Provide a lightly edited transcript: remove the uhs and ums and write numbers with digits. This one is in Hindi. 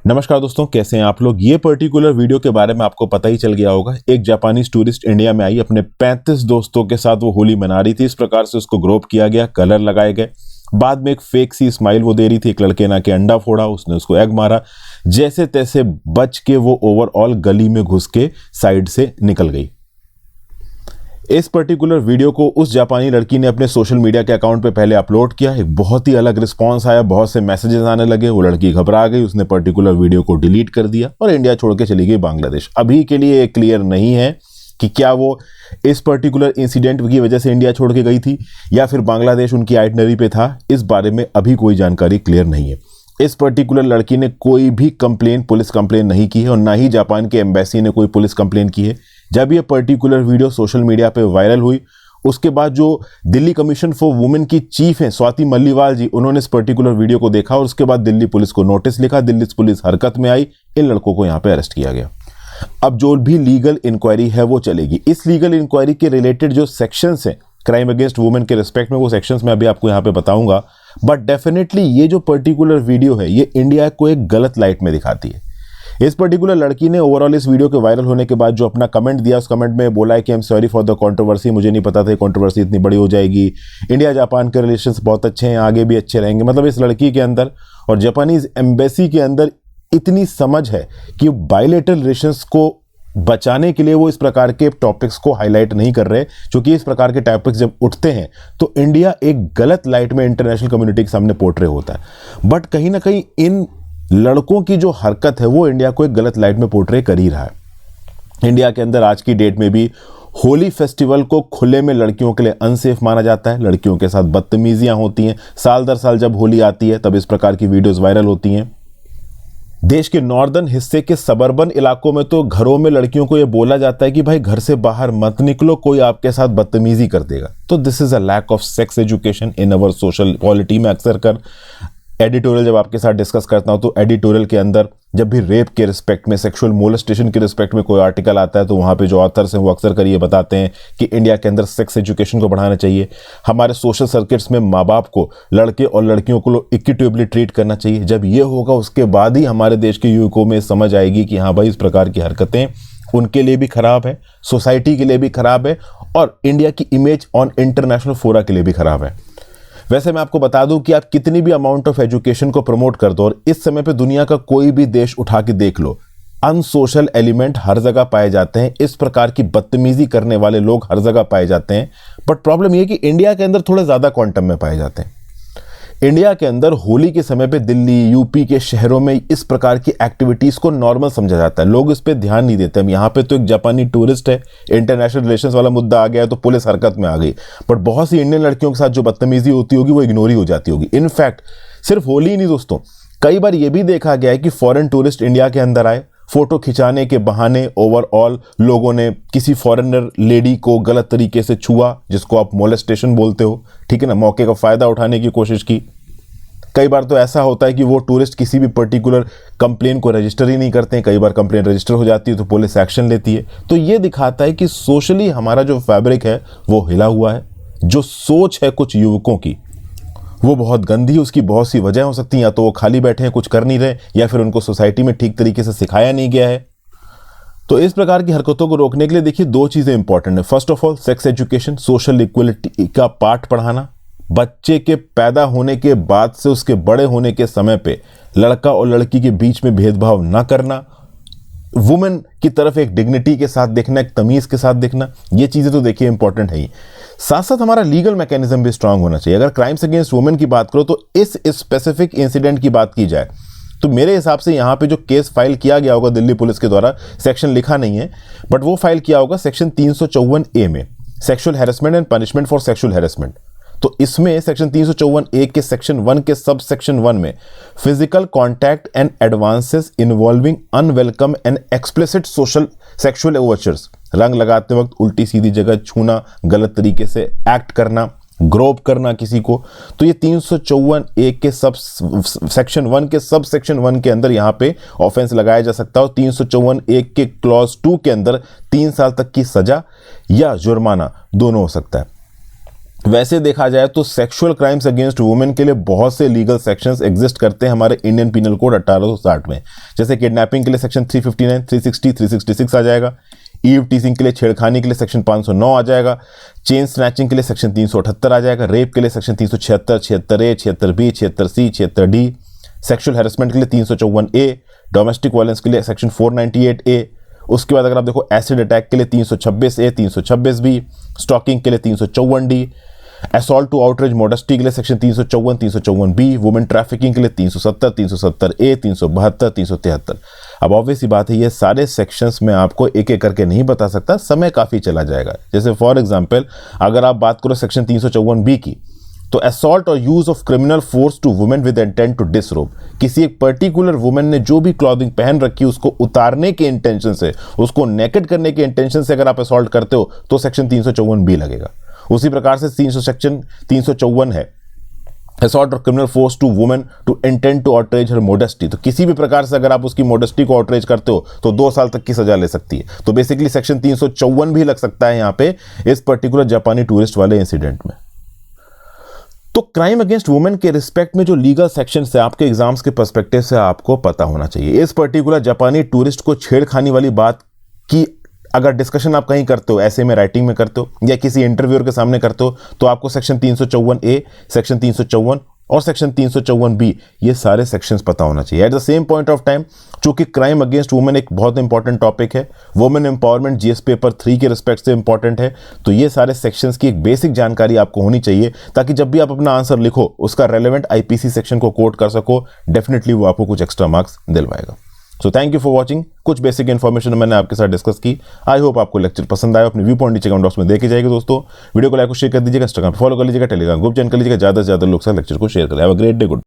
नमस्कार दोस्तों, कैसे हैं आप लोग। ये पर्टिकुलर वीडियो के बारे में आपको पता ही चल गया होगा। एक जापानीज टूरिस्ट इंडिया में आई, अपने 35 दोस्तों के साथ वो होली मना रही थी। इस प्रकार से उसको ग्रोप किया गया, कलर लगाए गए। बाद में एक फेक सी स्माइल वो दे रही थी। एक लड़के ने आके अंडा फोड़ा, उसने उसको एग मारा। जैसे तैसे बच के वो ओवरऑल गली में घुस के साइड से निकल गई। इस पर्टिकुलर वीडियो को उस जापानी लड़की ने अपने सोशल मीडिया के अकाउंट पे पहले अपलोड किया। एक बहुत ही अलग रिस्पांस आया, बहुत से मैसेजेस आने लगे। वो लड़की घबरा गई, उसने पर्टिकुलर वीडियो को डिलीट कर दिया और इंडिया छोड़ के चली गई बांग्लादेश। अभी के लिए क्लियर नहीं है कि क्या वो इस पर्टिकुलर इंसिडेंट की वजह से इंडिया छोड़ के गई थी या फिर बांग्लादेश उनकी आइटनरी पे था। इस बारे में अभी कोई जानकारी क्लियर नहीं है। इस पर्टिकुलर लड़की ने कोई भी पुलिस कंप्लेन नहीं की है और ना ही जापान के एम्बेसी ने कोई पुलिस कंप्लेन की है। जब ये पर्टिकुलर वीडियो सोशल मीडिया पे वायरल हुई, उसके बाद जो दिल्ली कमीशन फॉर वुमेन की चीफ हैं स्वाति मल्लीवाल जी, उन्होंने इस पर्टिकुलर वीडियो को देखा और उसके बाद दिल्ली पुलिस को नोटिस लिखा। दिल्ली पुलिस हरकत में आई, इन लड़कों को यहाँ पे अरेस्ट किया गया। अब जो भी लीगल इंक्वायरी है वो चलेगी। इस लीगल इंक्वायरी के रिलेटेड जो सेक्शंस हैं क्राइम अगेंस्ट वुमेन के रिस्पेक्ट में, वो सेक्शंस मैं अभी आपको यहाँ पे बताऊंगा। बट डेफिनेटली ये जो पर्टिकुलर वीडियो है ये इंडिया को एक गलत लाइट में दिखाती है। इस पर्टिकुलर लड़की ने ओवरऑल इस वीडियो के वायरल होने के बाद जो अपना कमेंट दिया, उस कमेंट में बोला है कि I am sorry for the controversy. मुझे नहीं पता था कंट्रोवर्सी इतनी बड़ी हो जाएगी। इंडिया जापान के रिलेशंस बहुत अच्छे हैं, आगे भी अच्छे रहेंगे। मतलब इस लड़की के अंदर और जापानीज एम्बेसी के अंदर इतनी समझ है कि बायलैटरल रिलेशंस को बचाने के लिए वो इस प्रकार के टॉपिक्स को हाईलाइट नहीं कर रहे, क्योंकि इस प्रकार के टॉपिक्स जब उठते हैं तो इंडिया एक गलत लाइट में इंटरनेशनल कम्युनिटी के सामने पोर्ट्रे होता है। बट कहीं ना कहीं इन लड़कों की जो हरकत है वो इंडिया को एक गलत लाइट में पोर्ट्रे कर ही रहा है। इंडिया के अंदर आज की डेट में भी होली फेस्टिवल को खुले में लड़कियों के लिए अनसेफ माना जाता है। लड़कियों के साथ बदतमीजियां होती हैं। साल दर साल जब होली आती है तब इस प्रकार की वीडियोस वायरल होती हैं। देश के नॉर्दर्न हिस्से के सबर्बन इलाकों में तो घरों में लड़कियों को यह बोला जाता है कि भाई घर से बाहर मत निकलो, कोई आपके साथ बदतमीजी कर देगा। तो this is a lack of sex education in our social polity में। अक्सर कर एडिटोरियल जब आपके साथ डिस्कस करता हूं तो एडिटोरियल के अंदर जब भी रेप के रिस्पेक्ट में, सेक्सुअल मोलेस्टेशन के रिस्पेक्ट में कोई आर्टिकल आता है तो वहां पे जो ऑथर्स हैं वो अक्सर कर ये बताते हैं कि इंडिया के अंदर सेक्स एजुकेशन को बढ़ाना चाहिए। हमारे सोशल सर्किट्स में माँ बाप को लड़के और लड़कियों को इक्विटेबली ट्रीट करना चाहिए। जब ये होगा उसके बाद ही हमारे देश के युवकों में समझ आएगी कि हाँ भाई, इस प्रकार की हरकतें उनके लिए भी खराब है, सोसाइटी के लिए भी खराब है और इंडिया की इमेज ऑन इंटरनेशनल फोरा के लिए भी खराब है। वैसे मैं आपको बता दूं कि आप कितनी भी अमाउंट ऑफ एजुकेशन को प्रमोट कर दो और इस समय पे दुनिया का कोई भी देश उठा के देख लो, अनसोशल एलिमेंट हर जगह पाए जाते हैं। इस प्रकार की बदतमीजी करने वाले लोग हर जगह पाए जाते हैं। बट प्रॉब्लम यह कि इंडिया के अंदर थोड़े ज्यादा क्वांटम में पाए जाते हैं। इंडिया के अंदर होली के समय पे दिल्ली, यूपी के शहरों में इस प्रकार की एक्टिविटीज को नॉर्मल समझा जाता है। लोग इस पे ध्यान नहीं देते। हम यहाँ पे तो एक जापानी टूरिस्ट है, इंटरनेशनल रिलेशंस वाला मुद्दा आ गया है तो पुलिस हरकत में आ गई। बट बहुत सी इंडियन लड़कियों के साथ जो बदतमीजी होती होगी वो इग्नोर ही हो जाती होगी। इनफैक्ट सिर्फ होली ही नहीं दोस्तों, कई बार ये भी देखा गया है कि फॉरेन टूरिस्ट इंडिया के अंदर आए, फोटो खिंचाने के बहाने ओवरऑल लोगों ने किसी फॉरेनर लेडी को गलत तरीके से छुआ, जिसको आप मोलेस्टेशन बोलते हो, ठीक है ना, मौके का फायदा उठाने की कोशिश की। कई बार तो ऐसा होता है कि वो टूरिस्ट किसी भी पर्टिकुलर कंप्लेन को रजिस्टर ही नहीं करते हैं। कई बार कंप्लेन रजिस्टर हो जाती है तो पुलिस एक्शन लेती है। तो ये दिखाता है कि सोशली हमारा जो फैब्रिक है वो हिला हुआ है। जो सोच है कुछ युवकों की वो बहुत गंदी है। उसकी बहुत सी वजह हो सकती हैं, या तो वो खाली बैठे हैं, कुछ कर नहीं रहे, या फिर उनको सोसाइटी में ठीक तरीके से सिखाया नहीं गया है। तो इस प्रकार की हरकतों को रोकने के लिए देखिए दो चीजें इंपॉर्टेंट है। First of all sex education, social equality का पाठ पढ़ाना। बच्चे के पैदा होने के बाद से उसके बड़े होने के समय पे लड़का और लड़की के बीच में भेदभाव ना करना, वुमेन की तरफ एक डिग्निटी के साथ देखना, एक तमीज के साथ देखना, ये चीजें तो देखिए इंपॉर्टेंट है ही। साथ साथ हमारा लीगल मैकेनिज्म भी स्ट्रांग होना चाहिए। अगर क्राइम्स अगेंस्ट वुमेन की बात करो तो इस स्पेसिफिक इंसिडेंट की बात की जाए तो मेरे हिसाब से यहाँ पे जो केस फाइल किया गया होगा दिल्ली पुलिस के द्वारा, सेक्शन लिखा नहीं है बट वो फाइल किया होगा सेक्शन 354A में, sexual harassment and punishment for sexual harassment. तो इसमें सेक्शन 354A के सेक्शन 1 के सब सेक्शन 1 में physical contact and advances involving unwelcome and explicit social sexual overtures, रंग लगाते वक्त उल्टी सीधी जगह छूना, गलत तरीके से एक्ट करना, ग्रोप करना किसी को, तो ये 354A के सब सेक्शन 1 के सब सेक्शन 1 के अंदर यहाँ पे ऑफेंस लगाया जा सकता है। और 354A के क्लॉज 2 के अंदर 3 साल तक की सजा या जुर्माना दोनों हो सकता है। वैसे देखा जाए तो सेक्सुअल क्राइम्स अगेंस्ट वुमेन के लिए बहुत से लीगल सेक्शंस एग्जिस्ट करते हैं हमारे इंडियन पिनल कोड 1860 में। जैसे किडनैपिंग के लिए सेक्शन 359, 360, 366 आ जाएगा। ईव टीजिंग के लिए, छेड़खानी के लिए सेक्शन 509 आ जाएगा। चेन स्नैचिंग के लिए सेक्शन 378 आ जाएगा। रेप के लिए section 376, 76A, 76B, 76C, 76D। Sexual harassment के लिए 354A। डोमेस्टिक वायलेंस के लिए सेक्शन 498A। उसके बाद अगर आप देखो एसिड अटैक के लिए 326A, 326B। स्टॉकिंग के लिए 354D। Assault to outrage modesty के लिए सेक्शन 354, 354B। वुमेन ट्रैफिकिंग के लिए 370, 370A, 372, 373। अब ऑब्वियस ही बात है, ये सारे सेक्शंस में आपको एक एक करके नहीं बता सकता, समय काफ़ी चला जाएगा। जैसे फॉर एग्जांपल अगर आप बात करो सेक्शन 354B की, तो असॉल्ट और use of criminal force to women with intent to disrobe, किसी एक पर्टिकुलर वुमेन ने जो भी क्लॉथिंग पहन रखी उसको उतारने के इंटेंशन से, उसको नेकेड करने के इंटेंशन से अगर आप असॉल्ट करते हो तो सेक्शन 354B लगेगा। उसी प्रकार से सेक्शन 354 है, असॉल्ट और criminal force to women to intent to outrage her modesty, तो किसी भी प्रकार से अगर आप उसकी मोडेस्टी को ऑटरेज करते हो तो 2 साल तक की सजा ले सकती है। तो बेसिकली सेक्शन 354 भी लग सकता है यहां पे इस पर्टिकुलर जापानी टूरिस्ट वाले इंसिडेंट में। तो क्राइम अगेंस्ट वुमेन के रिस्पेक्ट में जो लीगल सेक्शन है आपके एग्जाम्स के पर्सपेक्टिव से आपको पता होना चाहिए। इस पर्टिकुलर जापानी टूरिस्ट को छेड़खानी वाली बात की अगर डिस्कशन आप कहीं करते हो, ऐसे में राइटिंग में करते हो या किसी इंटरव्यूअर के सामने करते हो, तो आपको सेक्शन 354A, सेक्शन 354 और सेक्शन 354B ये सारे सेक्शंस पता होना चाहिए। At the same point of time, चूंकि क्राइम अगेंस्ट वुमेन एक बहुत इंपॉर्टेंट टॉपिक है, वुमेन एम्पावरमेंट जीएस पेपर 3 के रिस्पेक्ट से इंपॉर्टेंट है, तो ये सारे सेक्शंस की एक बेसिक जानकारी आपको होनी चाहिए ताकि जब भी आप अपना आंसर लिखो उसका रेलेवेंट आईपीसी सेक्शन को कोट कर सको। डेफिनेटली वो आपको कुछ एक्स्ट्रा मार्क्स दिलवाएगा। So thank you for watching. कुछ बेसिक इन्फॉर्मेशन मैंने आपके साथ डिस्कस की। आई होप आपको लेक्चर पसंद आया। अपने व्यू पॉइंट नीचे कमेंट बॉक्स में देखे जाएगा दोस्तों। वीडियो को लाइक और शेयर कर दीजिएगा, इंस्टाग्राम फॉलो कर लीजिएगा, टेलीग्राम ग्रुप ज्वाइन कर लीजिएगा, ज़्यादा से ज़्यादा लोग साथ लेक्चर को शेयर करें। Have a great day, good.